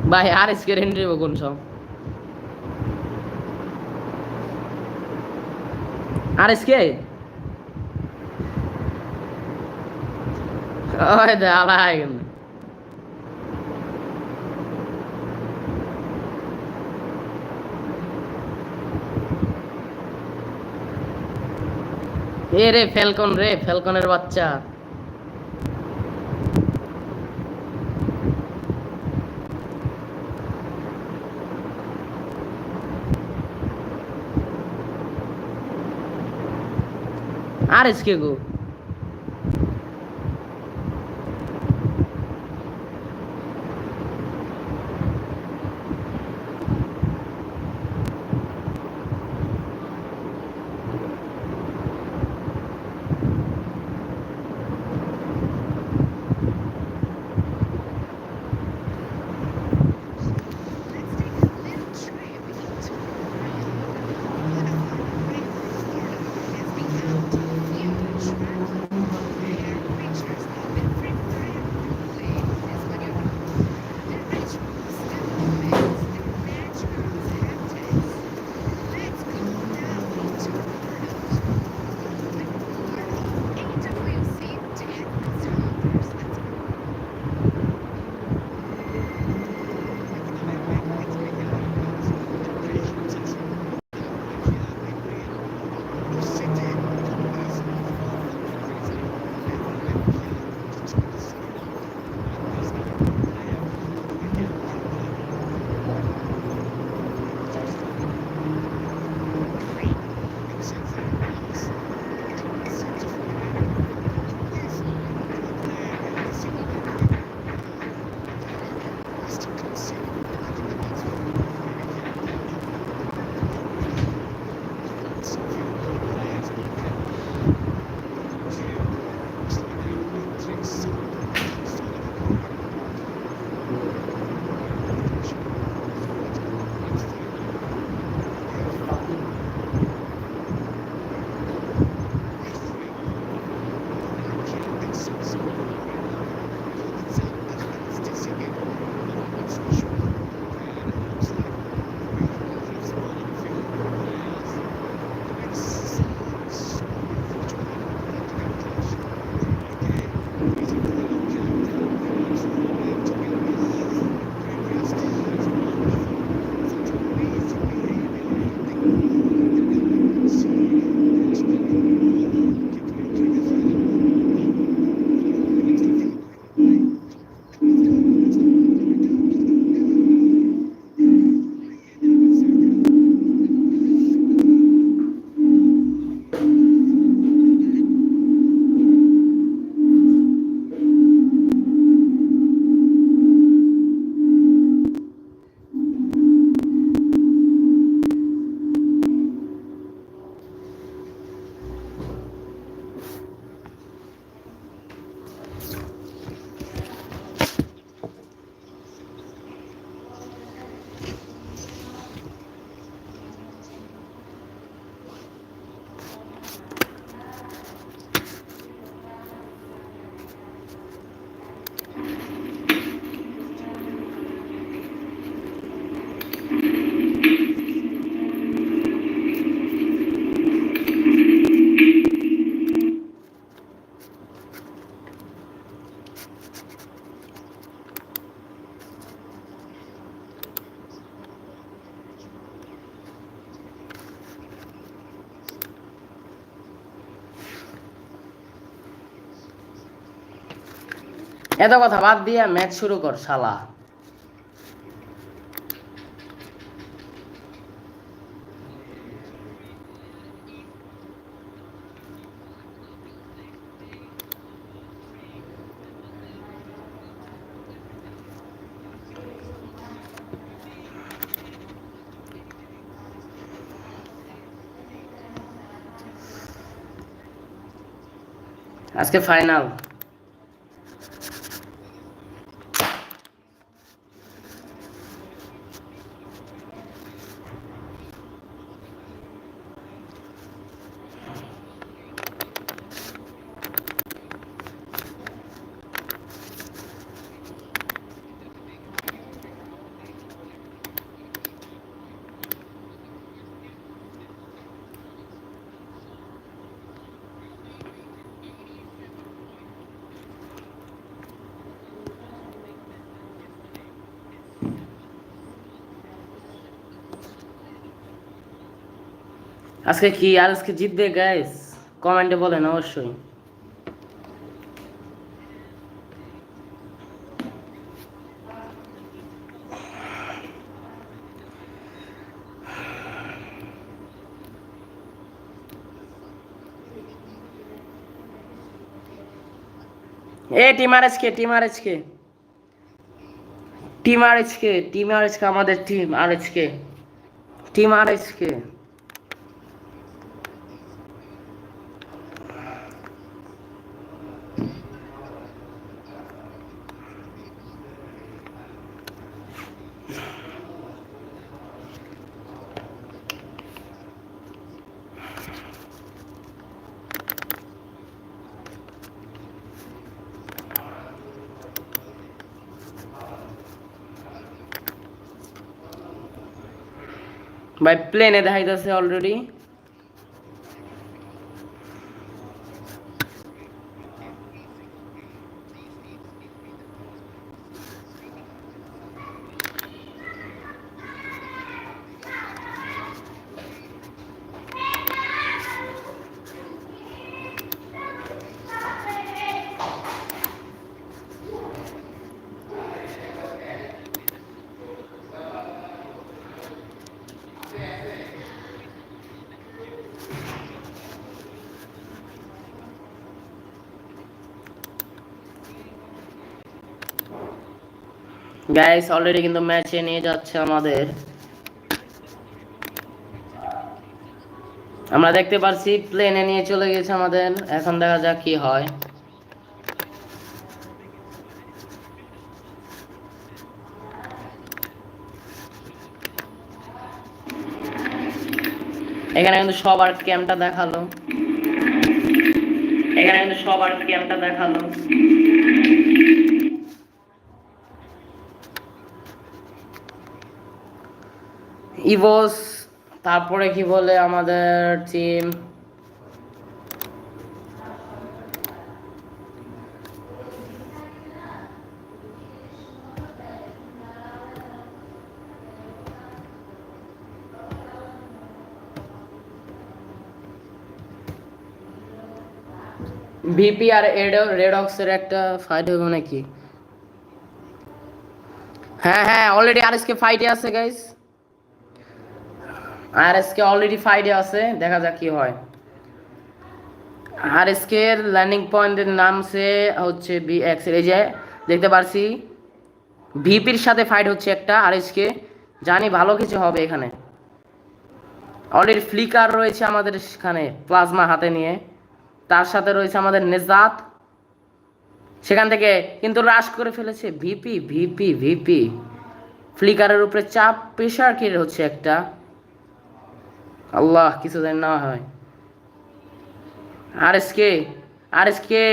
ভাই আর SK entry কোন সব আর এসকে ওই দে আলাই কিন্তু এ রে ফ্যালকন রে ফ্যালকনের বাচ্চা আর এসকে গো এত কথা বাদ দিয়া ম্যাচ শুরু কর শালা আজকে ফাইনাল আজকে কি আর আজকে জিতবে গাইস? কমেন্টে বলেন অবশ্যই। এ টিম আর এসকে, টিম আর এসকে, টিম আর এসকে, টিম আর এসকে, আমাদের টিম আর এসকে, টিম আর এসকে। ভাই প্লেনে দেখাইতেছে অলরেডি। গাইস অলরেডি কিন্তু ম্যাচে নিয়ে যাচ্ছে আমাদের। আমরা দেখতে পারছি প্লেনে নিয়ে চলে গেছে আমাদের। এখন দেখা যাক কি হয়। এখানে কিন্তু সবার ক্যাম্পটা দেখালো, এখানে কিন্তু সবার ক্যাম্পটা দেখালো। ইভোস, তারপরে কি বলে আমাদের টিম, ভিপি আর রেডক্সের একটা ফাইট হবে নাকি? হ্যাঁ হ্যাঁ, অলরেডি আরএসকে ফাইটে আছে গাইস, আরএসকে অলরেডি ফাইটে আছে। দেখা যাক কি হয়। আরএসকে এর ল্যান্ডিং পয়েন্টের নাম সে হচ্ছে বিএক্স। এই যে দেখতে পারছি ভিপির সাথে ফাইট হচ্ছে একটা আরএসকে। জানি ভালো কিছু হবে এখানে। অলরেডি ফ্লিকার রয়েছে আমাদের এখানে প্লাজমা হাতে নিয়ে, তার সাথে রয়েছে আমাদের নেজাত। সেখান থেকে কিন্তু রাশ করে ফেলেছে ভিপি, ভিপি, ভিপি। ফ্লিকারের উপরে চাপ প্রেশার কি হচ্ছে একটা। আল্লাহ কিছু যেন না হয়। RSK, RSK,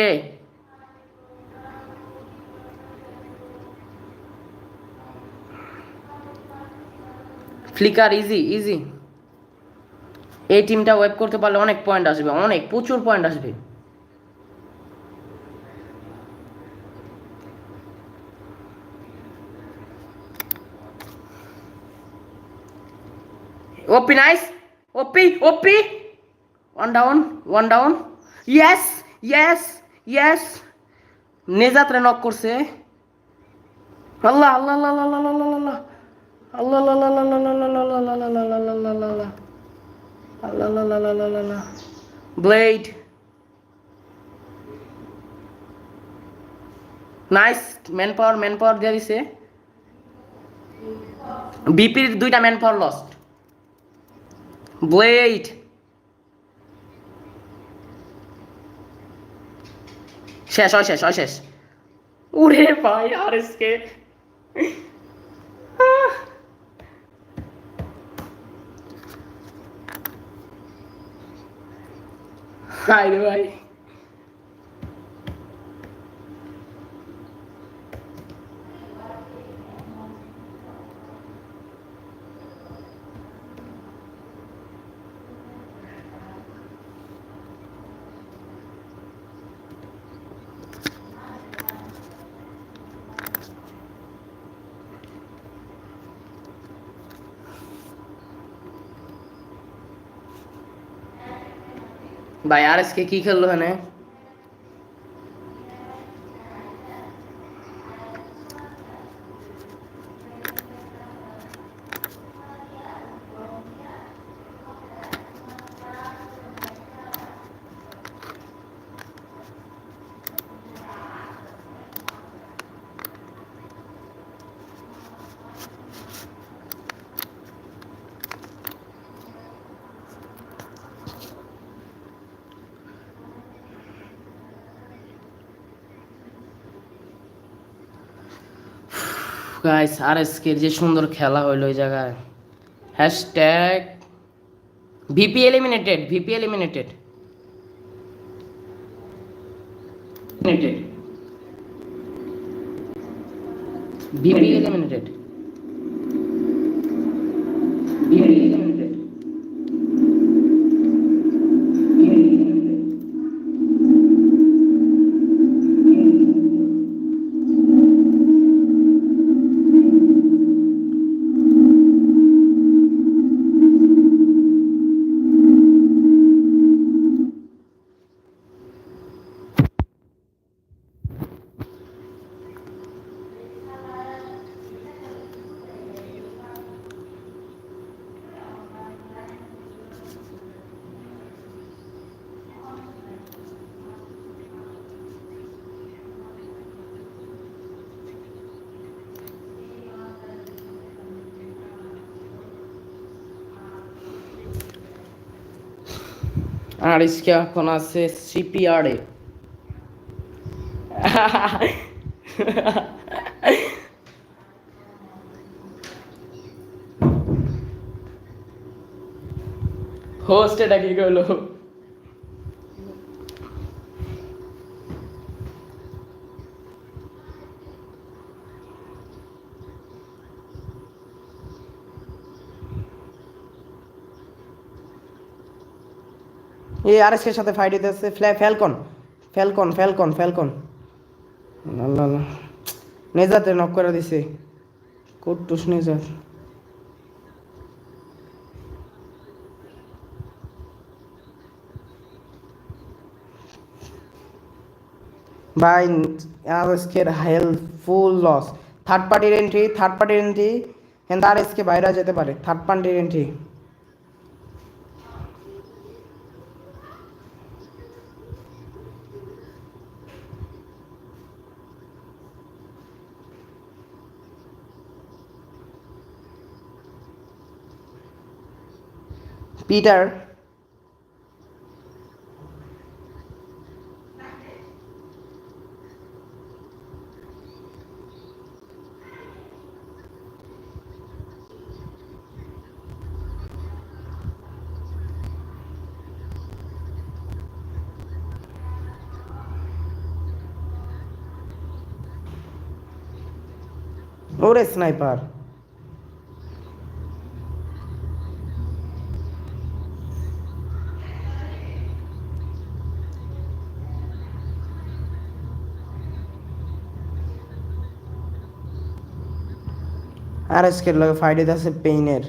flicker easy easy. এই টিমটা ওয়েব করতে পারলে অনেক পয়েন্ট আসবে, অনেক প্রচুর পয়েন্ট আসবে। OP nice, OP OP. One down, one down. Yes, yes, yes. নেজাতরে নক করছে। Allah Allah Allah Allah Allah Allah Allah Allah Allah Allah Allah Allah. Blade nice, man power, man power দিয়ে দিছে। বিপির দুইটা ম্যান পাওয়ার লস্ট। ব্লেড শেষ হয়, শেষ হয়, শেষ। উরে ভাই আরএসকে, হাই রে ভাই। ভাই আর এসকে কি খেললো এখানে? গাইস আর এসকে যে সুন্দর খেলা হইলো ওই জায়গায়। Hashtag VP eliminated, VP eliminated, VP eliminated, VP eliminated. আর এসকে এখন আছে সিপিআরে। হোস্ট এটা কি করলো? এই আরএসকের সাথে ফাইট দিতেছে ফ্যালকন, ফ্যালকন, ফ্যালকন, ফ্যালকন। আল্লাহ আল্লাহ, নেজাতে নক করে দিছে। কুট্টুস নেজাত। ভাই আরএসকের হেলথ ফুল লস। থার্ড পার্টির এন্ট্রি, থার্ড পার্টির এন্ট্রি, কিন্তু আরএসকে বাইরে যেতে পারে। থার্ড পার্টির এন্ট্রি। পিটার, ওরে স্নাইপার। আরএসকের লগে ফাইট দিতেছে পেইনের।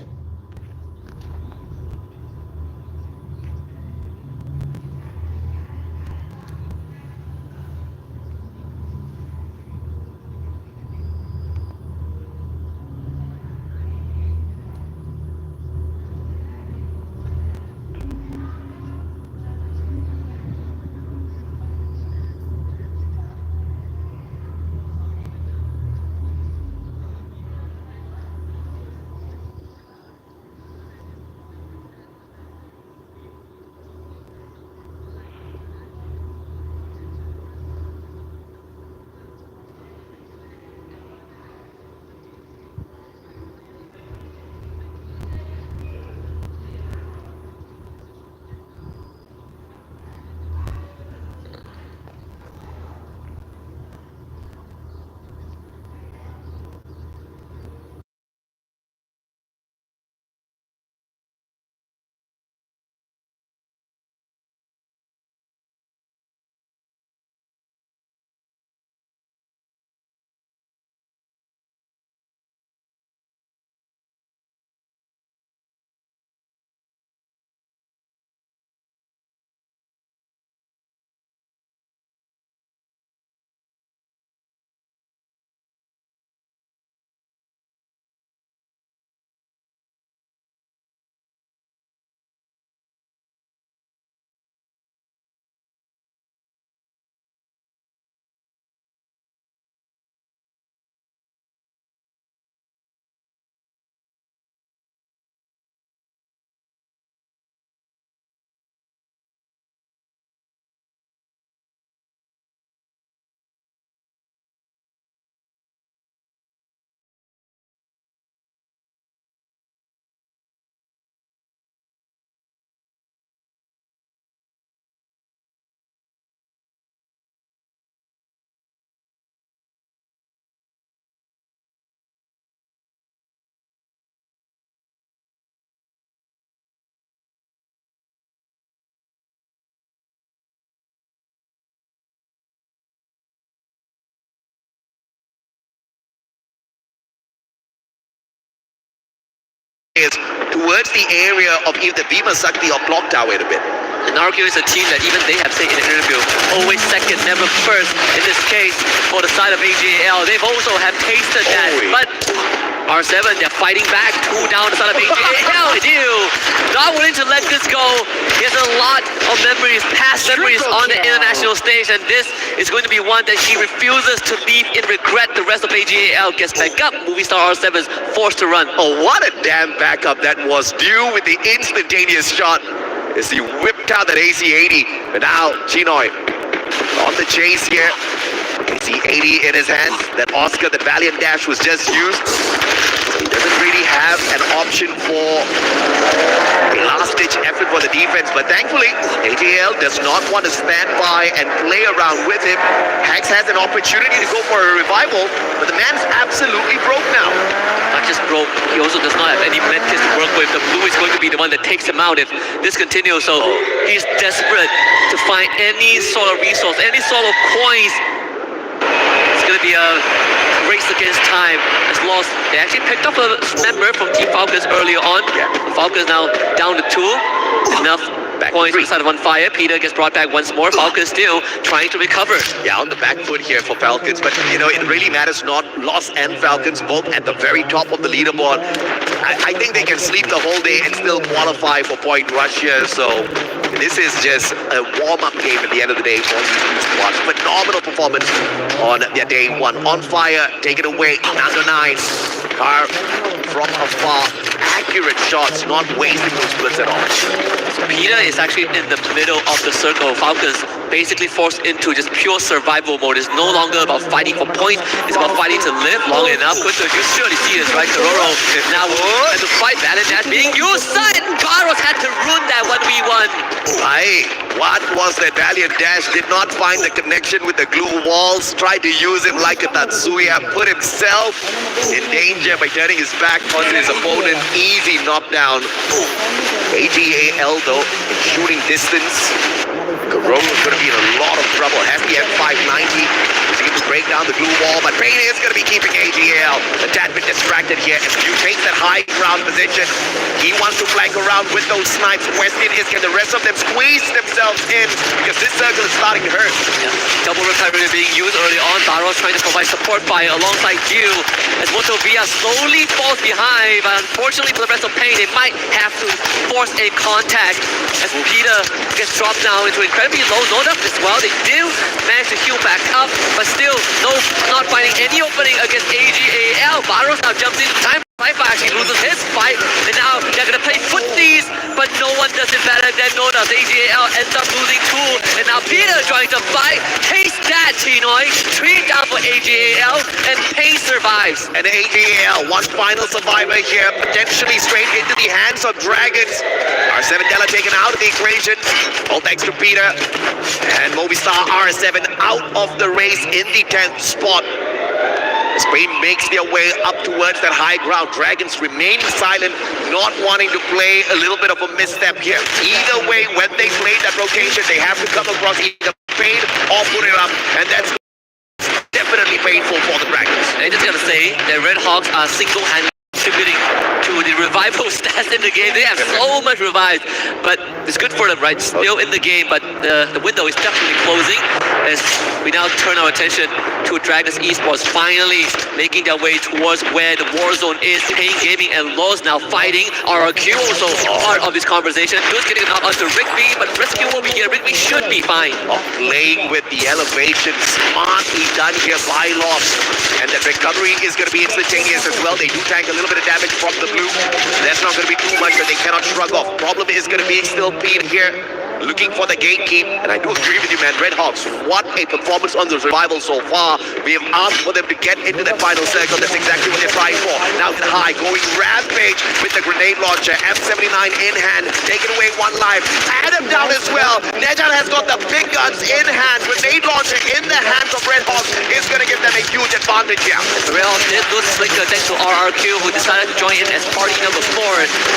is towards the area of either Bhima Sakti or Block Tower in a bit. And RQ is a team that even they have said in an interview, always second, never first. In this case, for the side of AGL, they've also have tasted that. But R7, they're fighting back, 2 down the side of AGL. Not willing to let this go. He has a lot of memories, past memories on the international stage, and this is going to be one that he refuses to leave in regret. The rest of AGL gets back up. Movistar R7 is forced to run. Oh, what a damn backup that was, due with the instantaneous shot as he whipped out that AC-80. But now, Chinoy on the chase here. AC-80 in his hands. That Oscar, that Valiant Dash was just used. So he doesn't really have an option for a last-ditch effort for the defense. But thankfully, AGL does not want to stand by and play around with him. Hax has an opportunity to go for a revival, but the man's absolutely broke now. Not just broke, he also does not have any medkits to work with. The blue is going to be the one that takes him out if this continues. So he's desperate to find any sort of resource, any sort of coins. It's going to be a race against time. As lost, they actually picked up a member from Team Falcons earlier on. The Falcons now down to 2. Enough points inside of on fire. Peter gets brought back once more. Falcons still trying to recover. Yeah, on the back foot here for Falcons, but you know, it really matters not. Lost and Falcons both at the very top of the leaderboard. I think they can sleep the whole day and still qualify for Point Rush here, so this is just a warm-up game at the end of the day for these two squads. Phenomenal performance on their day 1. On fire, take it away, under 9. Car from afar, accurate shots, not wasting those bullets at all. So Peter is actually in the middle of the circle. Falcons basically forced into just pure survival mode. It's no longer about fighting for points. It's about fighting to live long enough. Kunto, you surely see this, right? Kororo now has to fight Valiant Dash being used. And Baros had to ruin that 1v1. Aye, what was that? Valiant Dash did not find the connection with the glue walls. Tried to use him like a Tatsuya. Put himself in danger by turning his back on his opponent. Easy knockdown. AGAL though, in shooting distance. Kororo's going to be in a lot of trouble. Has the M590. He's able to break down the glue wall, but Rain is going to be keeping AGL a tad bit distracted here. If you take that high ground position, he wants to flank around with those snipes. Question is, can the rest of them squeeze themselves in? Because this circle is starting to hurt. Double recovery being used early on. Baros trying to provide support fire alongside Gyu as Motovia slowly falls behind, but unfortunately for the rest of Pain, they might have to force a contact as Peter gets dropped now into incredibly low Node up as well. They do manage to heal back up, but still not finding any opening against AGAL. Baros now jumps into time. Saifa actually loses his fight, and now they're gonna play footsies, but no one does it better than Noda. AGAL ends up losing 2, and now Peter trying to fight. Taste that, Chinoy. 3 down for AGAL, and Pain survives. And AGAL, one final survivor here, potentially straight into the hands of Dragons. R7 Della taken out of the equation, all thanks to Peter. And Movistar R7 out of the race in the 10th spot. Spain makes their way up towards that high ground. Dragons remain silent, not wanting to play a little bit of a misstep here. Either way, when they play that rotation, they have to come across either Pain or put it up, and that's definitely painful for the Dragons. I just gotta say that Red Hawks are single-handedly contributing to the revival stats in the game. They have so much revived, but it's good for them, right? Still in the game, but the window is definitely closing as we now turn our attention to Dragons Esports finally making their way towards where the war zone is. Pain Gaming and Loz now fighting. RRQ also part of this conversation. Just getting knocked onto Rigby, but Rescue will be here. Rigby should be fine. Playing with the elevation, smartly done here by Loz. And the recovery is going to be instantaneous as well. They do tank a little bit of damage from the blue. That's not going to be too much that they cannot shrug off. Problem is going to be still Pete here, looking for the gatekeep. And I do agree with you, man. Red Hawks, what a performance on the revival so far. We have asked for them to get into that final circle. That's exactly what they're trying for. Now the high, going rampage with the grenade launcher. M79 in hand, taking away 1 life. Adam down as well. Nejan has got the big guns in hand. Grenade launcher in the hands of Red Hawks is going to give them a huge advantage here. The Red Hawks did lose Flicker thanks to RRQ, who decided to join in as party number 4.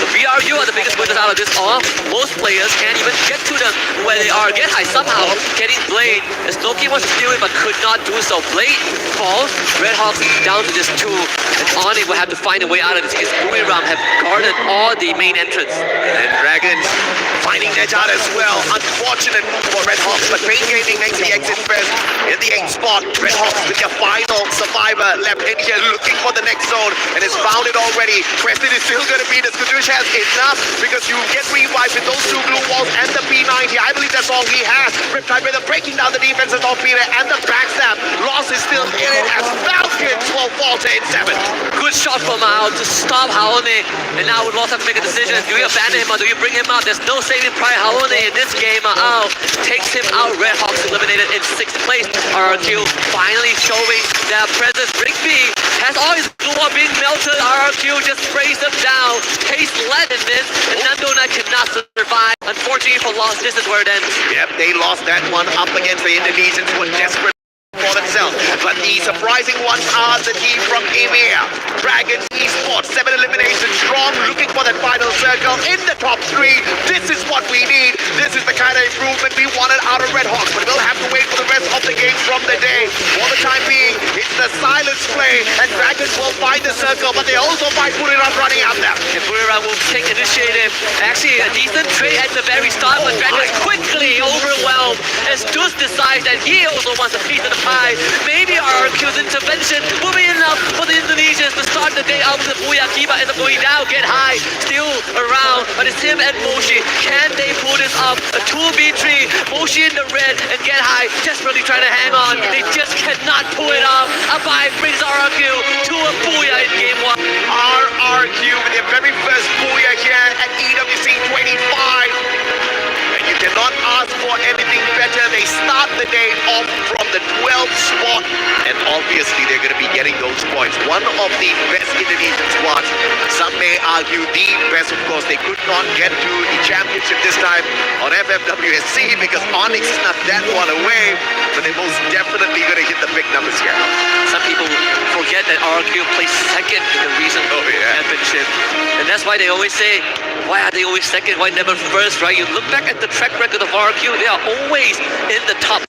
The VRU are the biggest winners out of this off. Most players can't even get to them where they are. Get high somehow getting Blade. As Loki wants to steal it but could not do so. Blade falls. Red Hawks down to just 2. And Oni will have to find a way out of this because Boomerang have guarded all the main entrance. And Dragons finding their out as well. Unfortunate move for Red Hawks, but Pain Gaming makes the exit first in the 8th spot. Red Hawks with their final survivor left in here looking for the next zone and has found it already. Preston is still going to beat us. Kadush has enough because you get revived with those 2 blue walls and the P90. I believe that's all he has. Riptide Rhythm breaking down the defenses of Peter and the backstab. Loss is still in it as Falcons will falter in 7th. Good shot from Mao to stop Haone. And now would Lost have to make a decision. Do you abandon him or do you bring him out? There's no saving Pride Haone in this game. Mao takes him out. Red Hawks eliminated in 6th place. RRQ finally showing their presence. Rigby has all his glue being melted. RRQ just sprays them down. Taste lead in this. And Nandona cannot survive. Unfortunately for Lost, this is where it ends. Yep, they lost that one up against the Indonesians who were desperate for themselves. But the surprising ones are the team from EMEA. Dragons Esports, 7 eliminations strong, looking for that final circle in the top 3. This is what we need. This is the kind of improvement we wanted out of Red Hawks. But we'll have to wait for the rest of the games from the day. For the time being, it's the silence play, and Dragons will find the circle, but they also find Buriram running out there. And Buriram will take initiative. Actually, a decent trade at the very start, but Dragons quickly overwhelmed as Dus decides that he also wants a piece of the pie. Maybe RRQ's intervention will be enough for the Indonesians to start the day out with the Booyah. Kiba ends up going down, Get High, still around, but it's him and Moshi. Can they pull this up? A 2v3, Moshi in the red and Get High desperately trying to hang on. They just cannot pull it off. Abai brings RRQ to a Booyah in game 1. RRQ with their very first Booyah here at EWC 25. And you cannot ask for anything better. They start the day off from the 12th spot. And obviously they're going to be getting those points. One of the best Indonesian squads. Some may argue the best, of course. They could not get to the championship this time on FFWSC because Onyx snuffed that one away. But they're most definitely going to hit the big numbers here. Some people forget that RRQ placed second in the recent championship. And that's why they always say, why are they always second? Why never first, right? You look back at the track record of RRQ, they are always in the top